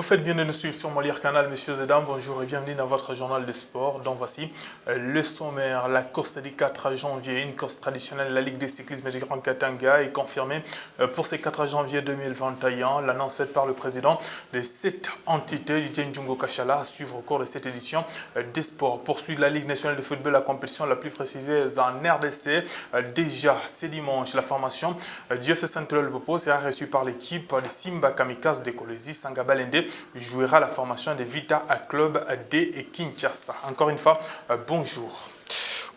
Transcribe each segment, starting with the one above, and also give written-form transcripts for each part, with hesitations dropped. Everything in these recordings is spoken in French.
faites bien de nous suivre sur Molière Canal, messieurs et dames. Bonjour et bienvenue dans votre journal de sport. Donc voici le sommaire. La course du 4 janvier, une course traditionnelle de la Ligue de cyclisme du Grand Katanga est confirmée pour ce 4 janvier 2021. L'annonce faite par le président de cette entité, Didier Ndjungu Kashala, à suivre au cours de cette édition des sports. Poursuit la Ligue nationale de football, la compétition la plus précisée en RDC. Déjà, ce dimanche, la formation du FC Central Popo sera reçue par l'équipe de Simba Kamikaze de Kolwezi. Sanga Balende jouera la formation de Vita à Club D et Kinshasa. Encore une fois, bonjour.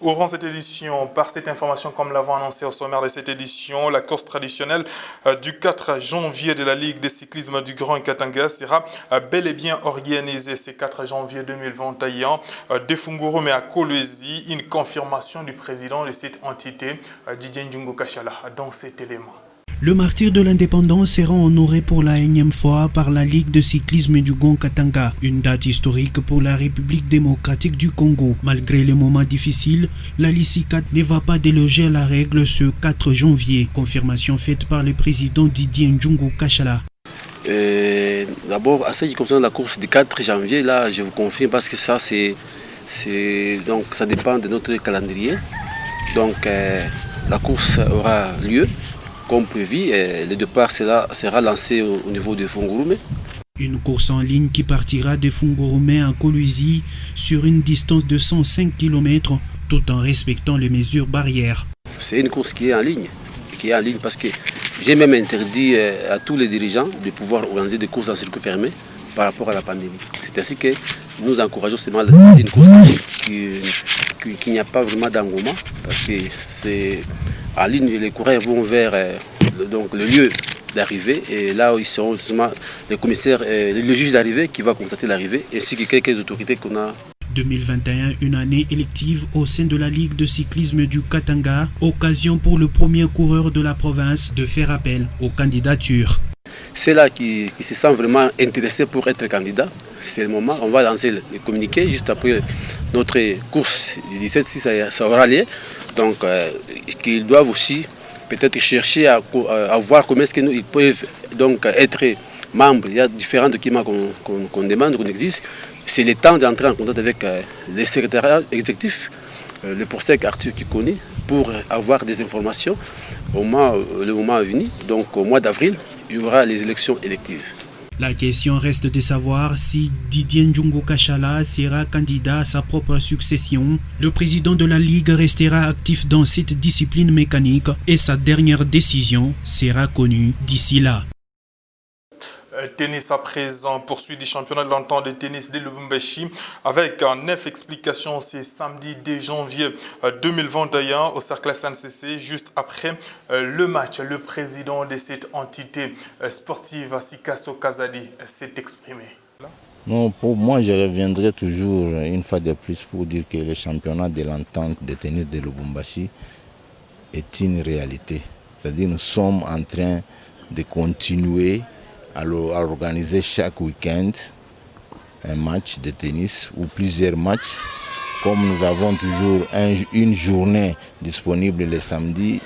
Ouvrons cette édition par cette information, comme l'avons annoncé au sommaire de cette édition. La course traditionnelle du 4 janvier de la Ligue de cyclisme du Grand Katanga sera bel et bien organisée ce 4 janvier 2021 de Fungurume à Kolwezi. Une confirmation du président de cette entité, Didier Ndjungu Kashala, dans cet élément. Le martyr de l'indépendance sera honoré pour la énième fois par la Ligue de cyclisme du Grand Katanga, une date historique pour la République démocratique du Congo. Malgré les moments difficiles, la LICICAT ne va pas déloger à la règle ce 4 janvier. Confirmation faite par le président Didier Ndjungu Kashala. D'abord, à ce qui concerne la course du 4 janvier, là, je vous confirme parce que ça, donc, ça dépend de notre calendrier. Donc, la course aura lieu. Comme prévu, le départ sera lancé au niveau de Fungurume. Une course en ligne qui partira de Fungurume à Kolwezi sur une distance de 105 km tout en respectant les mesures barrières. C'est une course qui est en ligne parce que j'ai même interdit à tous les dirigeants de pouvoir organiser des courses en circuit fermé par rapport à la pandémie. C'est ainsi que nous encourageons seulement une course qui n'y a pas vraiment d'engouement parce que c'est en ligne, les coureurs vont vers le lieu d'arrivée et là où ils seront justement les commissaires, le juge d'arrivée qui va constater l'arrivée ainsi que quelques autorités qu'on a. 2021, une année élective au sein de la Ligue de cyclisme du Katanga, occasion pour le premier coureur de la province de faire appel aux candidatures. C'est là qui se sent vraiment intéressé pour être candidat. C'est le moment, on va lancer le communiqué juste après notre course du 17, si ça aura lieu. Donc, qu'ils doivent aussi peut-être chercher à voir comment est-ce qu'ils peuvent donc être membres. Il y a différents documents qu'on demande, qu'on existe. C'est le temps d'entrer en contact avec les secrétariats exécutifs, le professeur Arthur Kikoni, pour avoir des informations le moment à venir. Donc, au mois d'avril, il y aura les élections électives. La question reste de savoir si Didier Ndjungu Kashala sera candidat à sa propre succession. Le président de la Ligue restera actif dans cette discipline mécanique et sa dernière décision sera connue d'ici là. Tennis à présent, poursuit du championnat de l'entente de tennis de Lubumbashi avec 9 explications. C'est samedi 2 janvier 2021 au cercle SNCC. Juste après le match, le président de cette entité sportive, Sikasso Kazadi, s'est exprimé. Non, pour moi, je reviendrai toujours une fois de plus pour dire que le championnat de l'entente de tennis de Lubumbashi est une réalité. C'est-à-dire nous sommes en train de continuer à organiser chaque week-end un match de tennis ou plusieurs matchs. Comme nous avons toujours une journée disponible le samedi,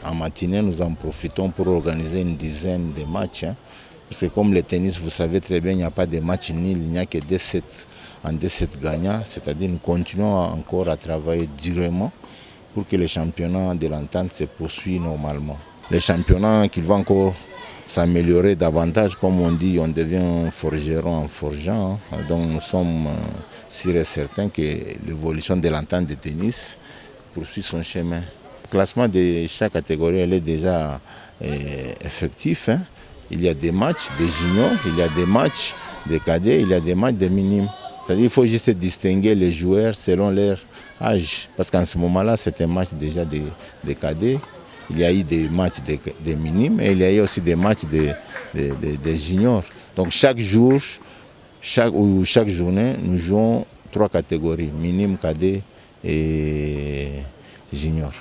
en matinée, nous en profitons pour organiser une dizaine de matchs. Parce que comme le tennis, vous savez très bien, il n'y a pas de match nul, il n'y a que 2-7 en 2-7 gagnants. C'est-à-dire nous continuons encore à travailler durement pour que le championnat de l'entente se poursuive normalement. Le championnat qui va encore s'améliorer davantage, comme on dit, on devient forgeron en forgeant. Donc nous sommes sûrs et certains que l'évolution de l'entente de tennis poursuit son chemin. Le classement de chaque catégorie elle est déjà effectif. Il y a des matchs de juniors, il y a des matchs de cadets, il y a des matchs de minimes. C'est-à-dire qu'il faut juste distinguer les joueurs selon leur âge. Parce qu'en ce moment-là, c'est un match déjà de cadets. Il y a eu des matchs de minimes et il y a eu aussi des matchs de juniors. Donc chaque jour, chaque journée, nous jouons 3 catégories, minimes, cadets et juniors.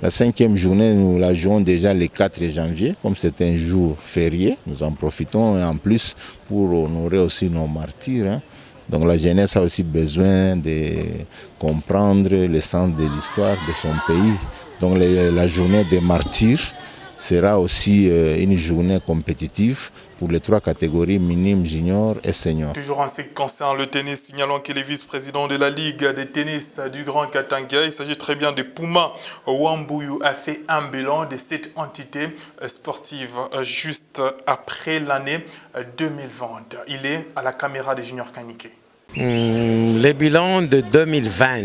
La 5e journée, nous la jouons déjà le 4 janvier, comme c'est un jour férié. Nous en profitons et en plus pour honorer aussi nos martyrs. Donc la jeunesse a aussi besoin de comprendre le sens de l'histoire de son pays. Donc la journée des martyrs, sera aussi une journée compétitive pour les 3 catégories minimes, juniors et seniors. Toujours en ce qui concerne le tennis, signalons que le vice-président de la Ligue de tennis du Grand Katanga, il s'agit très bien de Puma Wambuyu, a fait un bilan de cette entité sportive juste après l'année 2020. Il est à la caméra de Junior Kanike. Le bilan de 2020,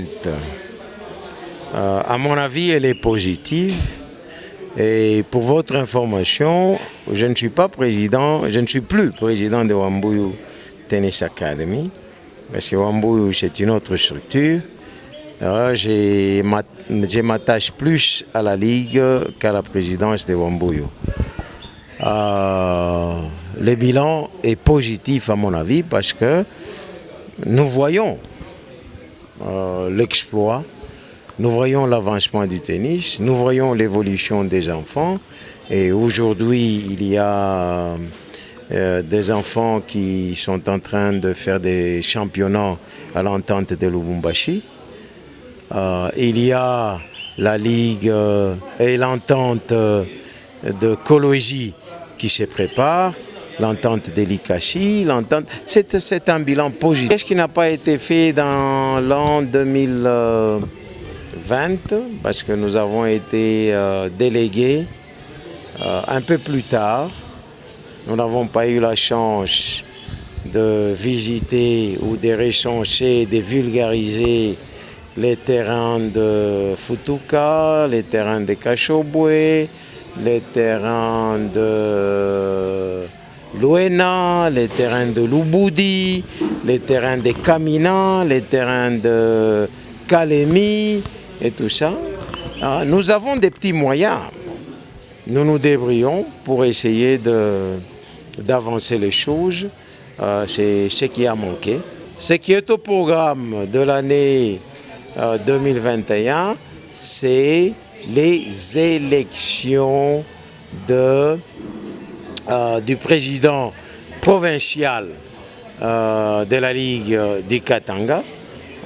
à mon avis, elle est positive. Et pour votre information, je ne suis plus président de Wambuyu Tennis Academy, parce que Wambuyu c'est une autre structure. Je m'attache plus à la Ligue qu'à la présidence de Wambuyu. Le bilan est positif à mon avis parce que nous voyons l'exploit. Nous voyons l'avancement du tennis, nous voyons l'évolution des enfants. Et aujourd'hui, il y a des enfants qui sont en train de faire des championnats à l'entente de Lubumbashi. Il y a la Ligue et l'entente de Koloji qui se prépare, l'entente de Likashi, l'entente. C'est un bilan positif. Qu'est-ce qui n'a pas été fait dans l'an 2020, parce que nous avons été délégués un peu plus tard. Nous n'avons pas eu la chance de visiter ou de recenser, de vulgariser les terrains de Futuka, les terrains de Kashobwe, les terrains de Luena, les terrains de Lubudi, les terrains de Kamina, les terrains de Kalemi et tout ça. Nous avons des petits moyens. Nous nous débrouillons pour essayer d'avancer les choses. C'est ce qui a manqué. Ce qui est au programme de l'année 2021, c'est les élections du président provincial de la Ligue du Katanga.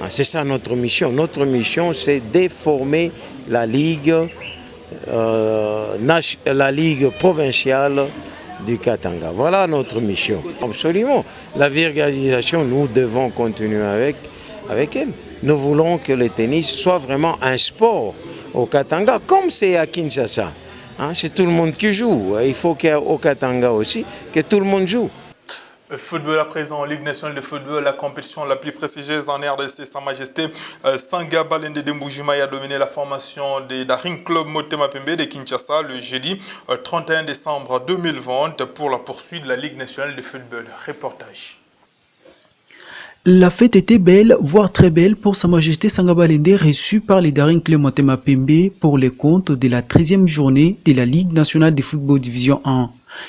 C'est ça notre mission. Notre mission, c'est de former la Ligue provinciale du Katanga. Voilà notre mission. Absolument. La vulgarisation, nous devons continuer avec elle. Nous voulons que le tennis soit vraiment un sport au Katanga, comme c'est à Kinshasa. C'est tout le monde qui joue. Il faut qu'au Katanga aussi, que tout le monde joue. Football à présent, Ligue nationale de football, la compétition la plus prestigieuse en RDC, Sa Majesté Sanga Balende de Mbujimai a dominé la formation de Daring Club Motema Pembe de Kinshasa le jeudi 31 décembre 2020 pour la poursuite de la Ligue nationale de football. Reportage. La fête était belle, voire très belle pour Sa Majesté Sanga Balende reçu par les Daring Club Motema Pembe pour les comptes de la 13e journée de la Ligue nationale de football division 1.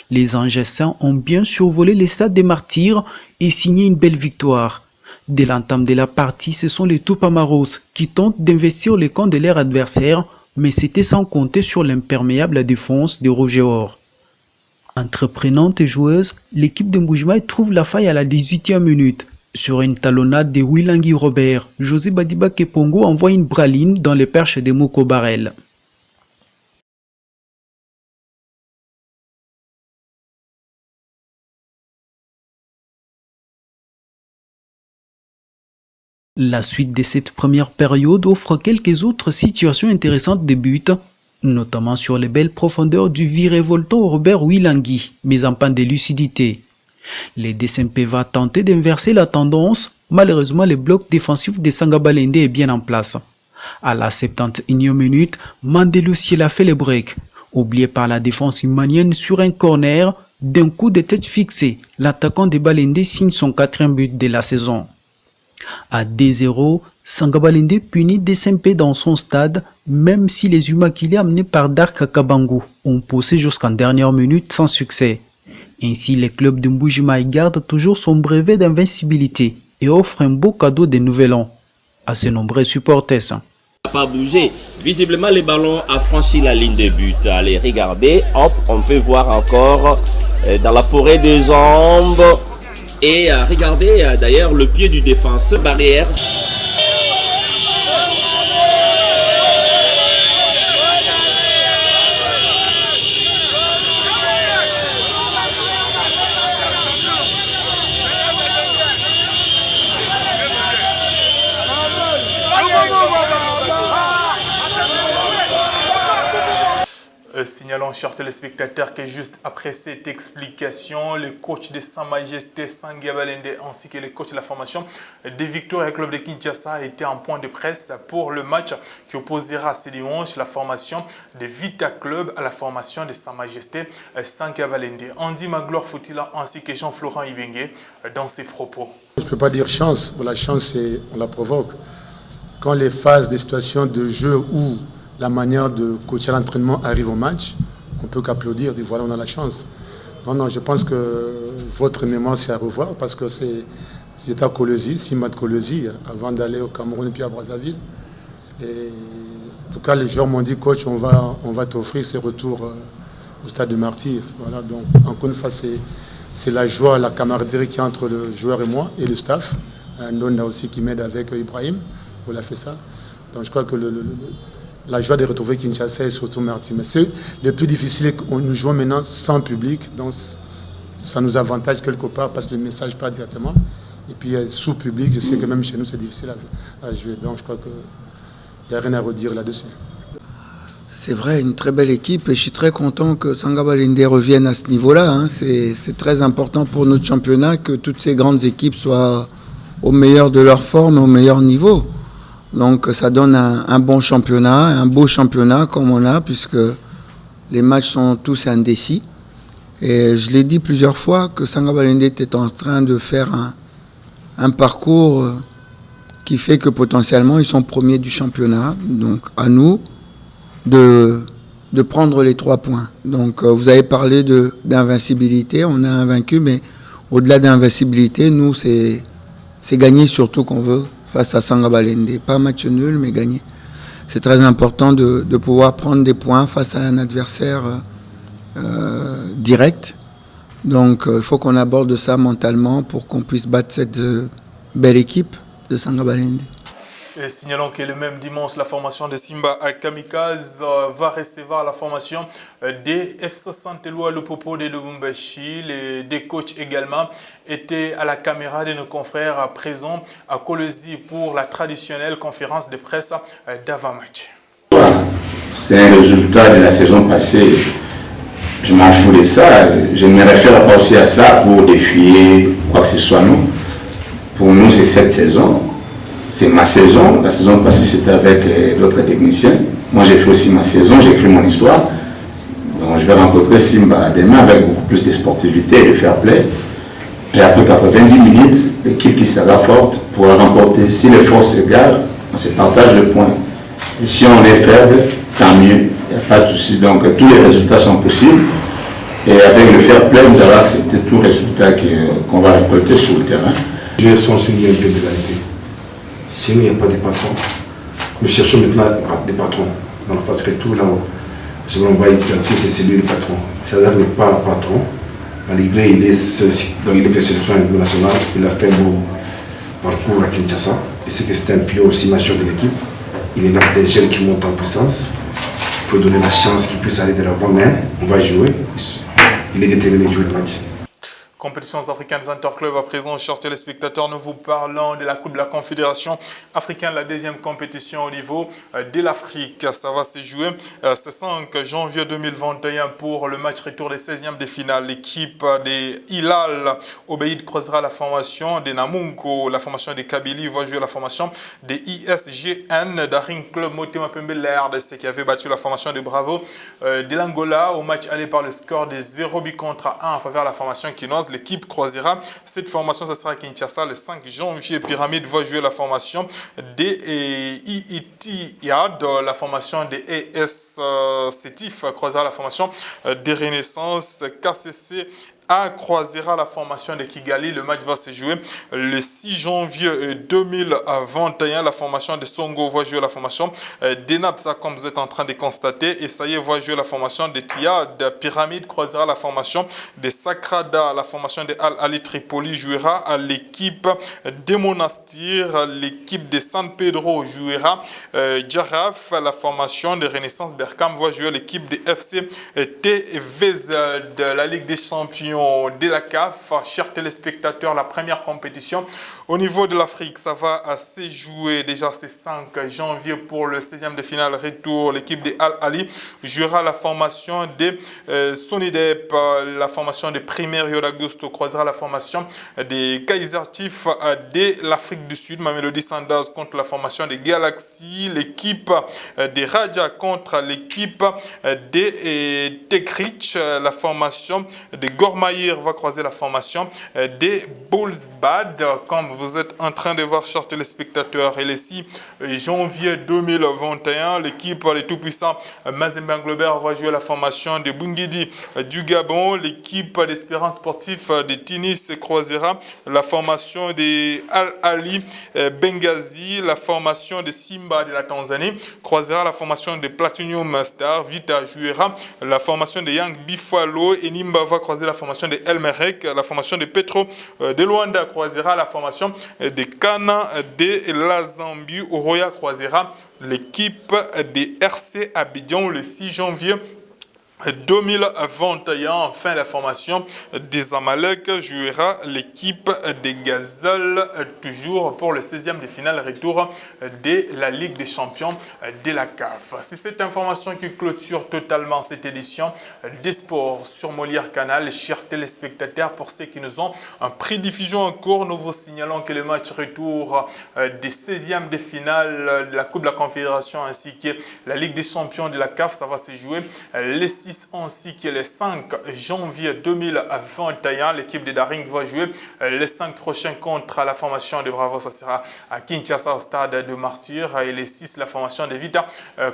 Les Angessins ont bien survolé les stades des Martyrs et signé une belle victoire. Dès l'entame de la partie, ce sont les Tupamaros qui tentent d'investir le camp de leur adversaire, mais c'était sans compter sur l'imperméable défense de Roger Or. Entreprenante et joueuse, l'équipe de Mbujimai trouve la faille à la 18e minute. Sur une talonnade de Wilangui Robert, José Badiba Kepongo envoie une braline dans les perches de Moko Barel. La suite de cette première période offre quelques autres situations intéressantes de but, notamment sur les belles profondeurs du virevoltant Robert Wilangui, mais en panne de lucidité. Les DSMP va tenter d'inverser la tendance, malheureusement le bloc défensif de Sanga Balende est bien en place. À la 71e minute, Mandelo Ciel a fait le break. Oublié par la défense humanienne sur un corner, d'un coup de tête fixé, l'attaquant de Balende signe son 4e but de la saison. À 2-0, Sanga Balende punit DSMP dans son stade, même si les Immaculés amenés par Dark Kabangu ont poussé jusqu'en dernière minute sans succès. Ainsi, le club de Mbujimai garde toujours son brevet d'invincibilité et offre un beau cadeau de Nouvel An à ses nombreux supporters. Pas bougé. Visiblement, le ballon a franchi la ligne de but. Allez, regardez, hop, on peut voir encore dans la forêt des ombres. Et regardez d'ailleurs le pied du défenseur, barrière. Signalons, chers téléspectateurs, que juste après cette explication, le coach de Sa Majesté Sanga Balende ainsi que le coach de la formation des Victoria Club de Kinshasa étaient en point de presse pour le match qui opposera ce dimanche la formation de Vita Club à la formation de Sa Majesté Sanga Balende. Andy Magloire Foutila ainsi que Jean-Florent Ibengue dans ses propos. Je ne peux pas dire chance, la chance on la provoque. Quand les phases des situations de jeu ou la manière de coacher l'entraînement arrive au match, on ne peut qu'applaudir, dire voilà, on a la chance. Non, je pense que votre mémoire c'est à revoir parce que c'était à Kolwezi, Simba de Kolwezi, avant d'aller au Cameroun et puis à Brazzaville. Et en tout cas, les joueurs m'ont dit, coach, on va t'offrir ce retour au stade de Martyrs. Voilà, donc encore une fois, c'est la joie, la camaraderie qui est entre le joueur et moi et le staff. Ndonda aussi qui m'aide avec Ibrahim, on a fait ça. Donc je crois que la joie de retrouver Kinshasa et surtout Martyrs. Mais c'est le plus difficile, nous jouons maintenant sans public, donc ça nous avantage quelque part parce que le message part directement. Et puis sous public, je sais que même chez nous c'est difficile à jouer. Donc je crois qu'il n'y a rien à redire là-dessus. C'est vrai, une très belle équipe et je suis très content que Sanga Balende revienne à ce niveau-là. C'est très important pour notre championnat que toutes ces grandes équipes soient au meilleur de leur forme, au meilleur niveau. Donc ça donne un bon championnat, un beau championnat comme on a, puisque les matchs sont tous indécis. Et je l'ai dit plusieurs fois que Sanga Balende était en train de faire un parcours qui fait que potentiellement ils sont premiers du championnat. Donc à nous de prendre les 3 points. Donc vous avez parlé d'invincibilité, on a invaincu, mais au-delà d'invincibilité, nous c'est gagner surtout qu'on veut face à Sanga Balende. Pas match nul, mais gagner. C'est très important de pouvoir prendre des points face à un adversaire direct. Donc il faut qu'on aborde ça mentalement pour qu'on puisse battre cette belle équipe de Sanga Balende. Et signalons que le même dimanche, la formation de Simba à Kamikaze va recevoir la formation des F60 Eloi Lupopo de Lubumbashi. Les deux coachs également étaient à la caméra de nos confrères présents à Kolwezi pour la traditionnelle conférence de presse d'avant-match. C'est un résultat de la saison passée. Je m'en fous de ça. Je ne me réfère pas aussi à ça pour défier quoi que ce soit. Nous. Pour nous, c'est cette saison. C'est ma saison. La saison passée, c'était avec l'autre technicien. Moi, j'ai fait aussi ma saison, j'ai écrit mon histoire. Donc, je vais rencontrer Simba demain avec beaucoup plus de sportivité et de fair play. Et après 90 minutes, l'équipe qui sera forte pourra remporter. Si les forces s'égalent, on se partage le point. Et si on est faible, tant mieux. Il n'y a pas de souci. Donc, tous les résultats sont possibles. Et avec le fair play, nous allons accepter tout résultat qu'on va récolter sur le terrain. Les joueurs sont soumis à une d'égalité. Chez nous, il n'y a pas de patrons. Nous cherchons maintenant des patrons. Dans la phase retour, là, on va identifier c'est lui le patron. Chadar n'est pas un patron. Malgré il est sélectionné au niveau national, il a fait un beau parcours à Kinshasa. Et c'est que c'est un pion aussi majeur de l'équipe. Il est là, c'est un jeune qui monte en puissance. Il faut donner la chance qu'il puisse aller de l'avant, mais on va jouer. Il est déterminé de jouer le match. Compétitions africaines interclubs à présent, chers téléspectateurs, nous vous parlons de la Coupe de la Confédération africaine, la deuxième compétition au niveau de l'Afrique. Ça va se jouer ce 5 janvier 2021 pour le match retour des 16e de finale. L'équipe des Hilal Obeid croisera la formation des Namungo, la formation des Kabylie va jouer la formation des ISGN d'Aring Club Motema Pembe, la RDC qui avait battu la formation de Bravo de l'Angola au match allé par le score de 0-1 en faveur de la formation quinoise. L'équipe croisera cette formation, ça sera à Kinshasa le 5 janvier. Pyramide va jouer la formation des IIT-IAD, la formation des ES Sétif croisera la formation des Renaissance. KCC croisera la formation de Kigali. Le match va se jouer le 6 janvier 2021. La formation de Songo va jouer la formation d'Enapsa, comme vous êtes en train de constater. Et ça y est, va jouer la formation de Tiad. Pyramide croisera la formation de Sakrada. La formation de Al-Ali Tripoli jouera à l'équipe de Monastir. L'équipe de San Pedro jouera Jaraf. La formation de Renaissance Berkham va jouer l'équipe de FC TVZ de la Ligue des Champions. champion de la CAF. Chers téléspectateurs, la première compétition au niveau de l'Afrique, ça va se jouer déjà ce 5 janvier pour le 16e de finale retour. L'équipe de Al Ali jouera la formation de Sonidep, la formation de Primeiro d'Augusto croisera la formation des Kaiser Chiefs de l'Afrique du Sud. Mamelodi Sundowns contre la formation des Galaxy, l'équipe des Raja contre l'équipe des Tekrich, la formation de Gormaïr va croiser la formation des Bulls Bad. Comme vous êtes en train de voir, chers téléspectateurs, et le 6 janvier 2021, l'équipe des tout-puissants Mazembe Angleterre va jouer la formation de Bungidi du Gabon. L'équipe d'Espérance Sportif de Tunis croisera la formation de Al Ali Benghazi. La formation de Simba de la Tanzanie croisera la formation de Platinum Star. Vita jouera la formation de Young Buffalo. Et Nimba va croiser la formation de El Merrek. La formation de Petro de Luanda croisera la formation de Kana de la Zambie. Oroya croisera l'équipe de RC Abidjan le 6 janvier 2021. Enfin, la formation des Amalek jouera l'équipe des Gazelles, toujours pour le 16e de finale retour de la Ligue des Champions de la CAF. C'est cette information qui clôture totalement cette édition des sports sur Molière Canal. Chers téléspectateurs, pour ceux qui nous ont pris diffusion en cours, nous vous signalons que le match retour des 16e de finale de la Coupe de la Confédération ainsi que la Ligue des Champions de la CAF, ça va se jouer les 6 ainsi que le 5 janvier 2021. L'équipe de Daring va jouer les 5 prochains contre la formation de Bravo. Ça sera à Kinshasa au stade de Martyr. Et les 6, la formation de Vita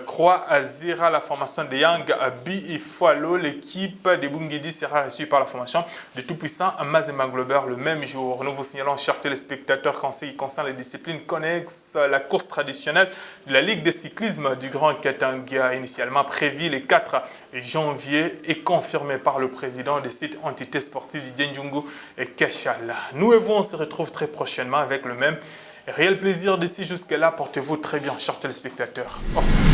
croisera la formation de Yang Bifalo. L'équipe de Bungidi sera reçue par la formation de tout-puissant Mazembe Angleterre le même jour. Nous vous signalons, chers téléspectateurs, qu'en ce qui concerne les disciplines connexes, la course traditionnelle de la Ligue de cyclisme du Grand Katanga, initialement prévue le 4 janvier, est confirmé par le président des sites entités sportives de Djungu et Keshala. Nous et vous, on se retrouve très prochainement avec le même réel plaisir. D'ici jusque-là, portez-vous très bien, chers téléspectateurs. Au revoir.